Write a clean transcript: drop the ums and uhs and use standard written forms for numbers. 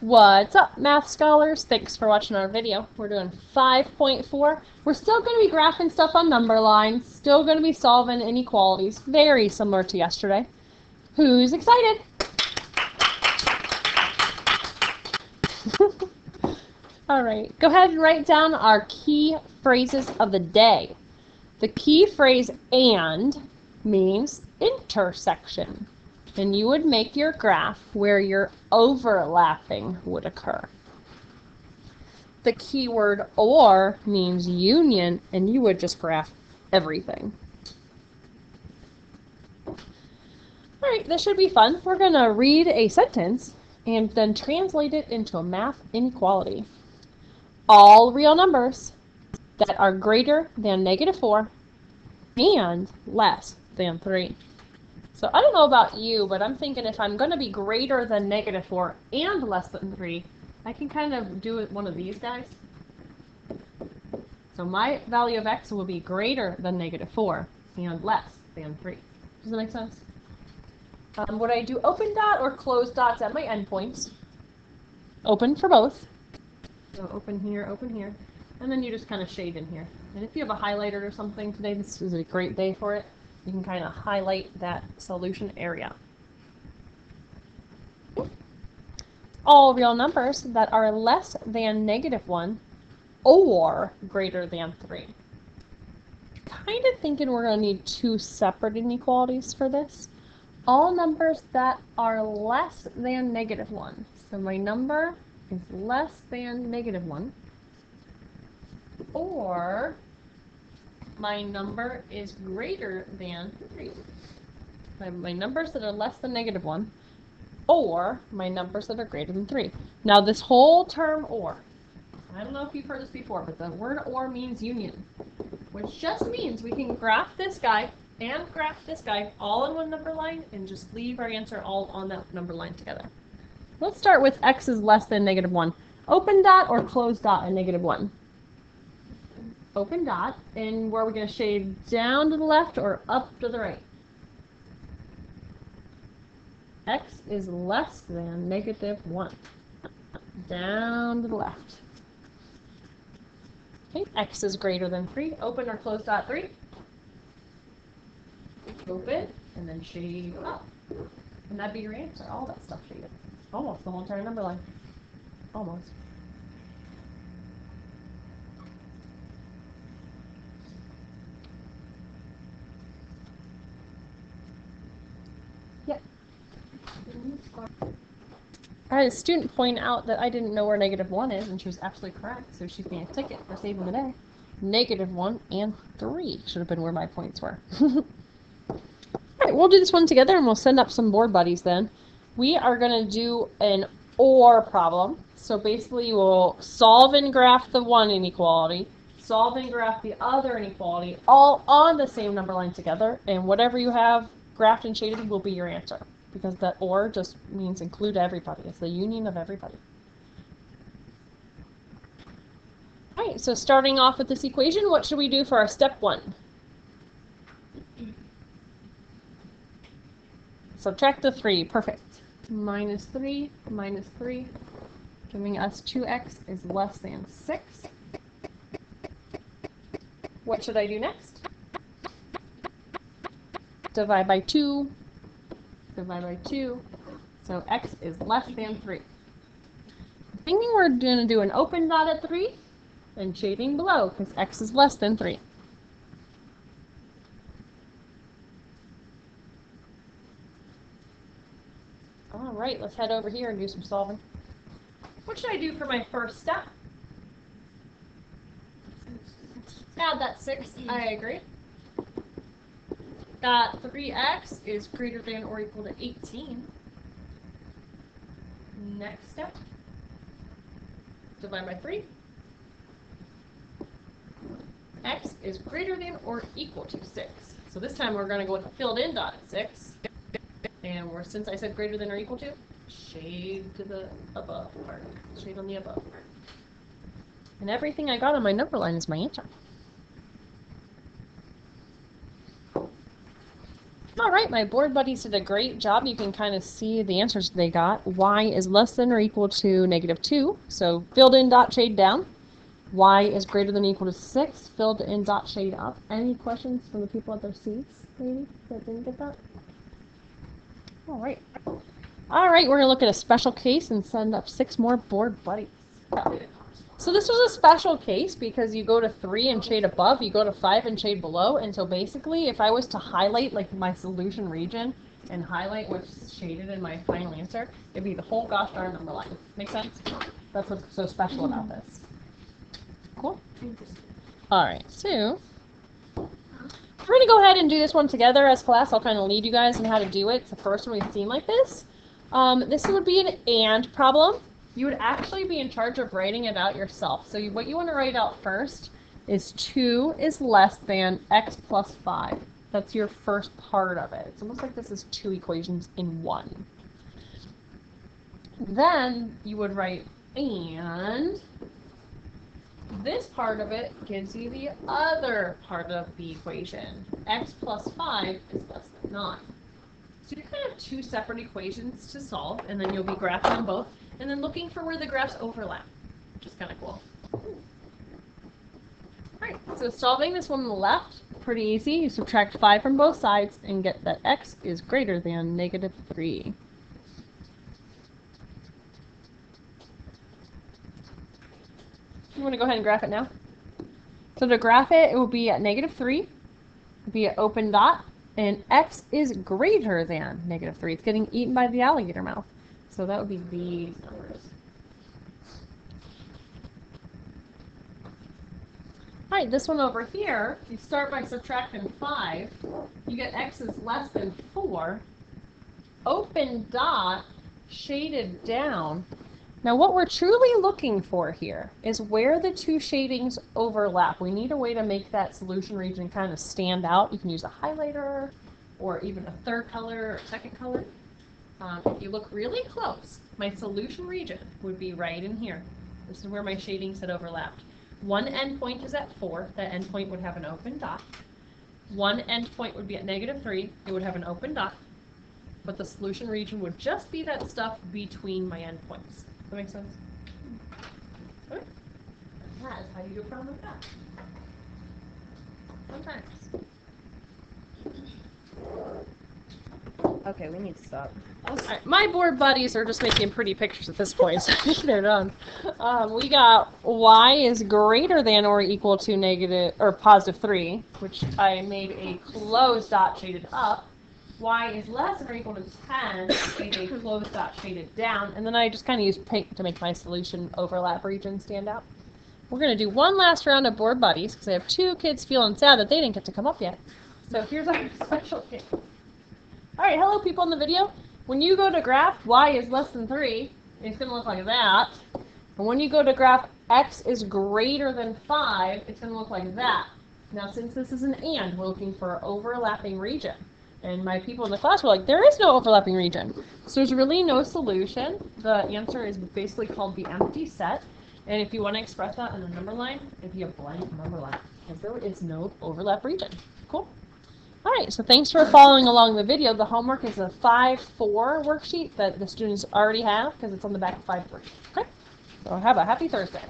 What's up, math scholars? Thanks for watching our video. We're doing 5.4. We're still going to be graphing stuff on number lines, still going to be solving inequalities, very similar to yesterday. Who's excited? All right, go ahead and write down our key phrases of the day. The key phrase "and" means intersection, and you would make your graph where your overlapping would occur. The keyword "or" means union, and you would just graph everything. All right, this should be fun. We're going to read a sentence and then translate it into a math inequality. All real numbers that are greater than -4 and less than 3. So I don't know about you, but I'm thinking if I'm going to be greater than -4 and less than 3, I can kind of do it one of these guys. So my value of x will be greater than -4 and less than 3. Does that make sense? Would I do open dot or closed dots at my endpoints? Open for both. So open here, and then you just kind of shade in here. And if you have a highlighter or something today, this is a great day for it. You can kind of highlight that solution area. All real numbers that are less than -1 or greater than 3. Kind of thinking we're going to need two separate inequalities for this. All numbers that are less than -1. So my number is less than -1, or my number is greater than 3. My numbers that are less than -1, or my numbers that are greater than 3. Now this whole term "or," I don't know if you've heard this before, but the word "or" means union, which just means we can graph this guy and graph this guy all in one number line and just leave our answer all on that number line together. Let's start with x is less than -1. Open dot or closed dot at -1? Open dot, and where are we going to shade down to the left or up to the right? X is less than -1. Down to the left. Okay, x is greater than 3. Open or closed dot 3? Open, and then shade up. And that'd be your answer. All that stuff shaded. Almost the whole entire number line. Almost. Yep. I had a student point out that I didn't know where -1 is, and she was absolutely correct, so she's getting a ticket for saving the day. -1 and 3 should have been where my points were. Alright, we'll do this one together, and we'll send up some board buddies then. We are going to do an "or" problem. So basically you will solve and graph the one inequality, solve and graph the other inequality, all on the same number line together, and whatever you have graphed and shaded will be your answer, because that "or" just means include everybody. It's the union of everybody. Alright, so starting off with this equation, what should we do for our step 1? Subtract the 3. Perfect. -3 minus 3, giving us 2x is less than 6. What should I do next? Divide by 2. Divide by 2. So x is less than 3. I'm thinking we're going to do an open dot at 3 and shading below because x is less than 3. Alright, let's head over here and do some solving. What should I do for my first step? Add that 6, I agree. That 3x is greater than or equal to 18. Next step, divide by 3. X is greater than or equal to 6. So this time we're going to go with a filled in dot at 6. And since I said greater than or equal to, shade to the above part. Shade on the above part. And everything I got on my number line is my answer. All right, my board buddies did a great job. You can kind of see the answers they got. Y is less than or equal to -2, so filled in dot shade down. Y is greater than or equal to 6, filled in dot shade up. Any questions from the people at their seats, maybe, that didn't get that? All right. All right, we're going to look at a special case and send up 6 more board buddies. So this was a special case because you go to 3 and shade above, you go to 5 and shade below, and so basically if I was to highlight like my solution region and highlight what's shaded in my final answer, it'd be the whole gosh darn number line. Make sense? That's what's so special about this. Cool? All right, so we're going to go ahead and do this one together as class. I'll kind of lead you guys on how to do it. It's the first one we've seen like this. This would be an AND problem. You would actually be in charge of writing it out yourself. So what you want to write out first is 2 is less than x plus 5. That's your first part of it. It's almost like this is 2 equations in one. Then you would write and this part of it gives you the other part of the equation. X plus 5 is less than 9. So you kind of have 2 separate equations to solve, and then you'll be graphing them both, and then looking for where the graphs overlap, which is kind of cool. Alright, so solving this one on the left, pretty easy. You subtract 5 from both sides and get that x is greater than -3. You want to go ahead and graph it now? So to graph it, it will be at -3, it will be an open dot, and x is greater than -3. It's getting eaten by the alligator mouth. So that would be these numbers. All right, this one over here, you start by subtracting 5. You get x is less than 4. Open dot, shaded down. Now what we're truly looking for here is where the 2 shadings overlap. We need a way to make that solution region kind of stand out. You can use a highlighter or even a third color or second color. If you look really close, my solution region would be right in here. This is where my shadings had overlapped. One endpoint is at 4. That endpoint would have an open dot. One endpoint would be at -3. It would have an open dot. But the solution region would just be that stuff between my endpoints. Does that make sense? Okay. That is how you do a problem like that. Sometimes. Okay, we need to stop. Right, my board buddies are just making pretty pictures at this point, so I think they're done. We got y is greater than or equal to +3, which I made a closed dot shaded up. Y is less than or equal to 10, made a closed dot shaded down, and then I just kind of used paint to make my solution overlap region stand out. We're going to do one last round of board buddies because I have 2 kids feeling sad that they didn't get to come up yet. So here's our special case. All right, hello people in the video. When you go to graph y is less than 3, it's going to look like that. And when you go to graph x is greater than 5, it's going to look like that. Now since this is an and, we're looking for an overlapping region. And my people in the class were like, there is no overlapping region. So there's really no solution. The answer is basically called the empty set. And if you want to express that in a number line, it'd be a blank number line. Because there is no overlap region. Cool? All right, so thanks for following along the video. The homework is a 5-4 worksheet that the students already have because it's on the back of 5-3. Okay? So have a happy Thursday.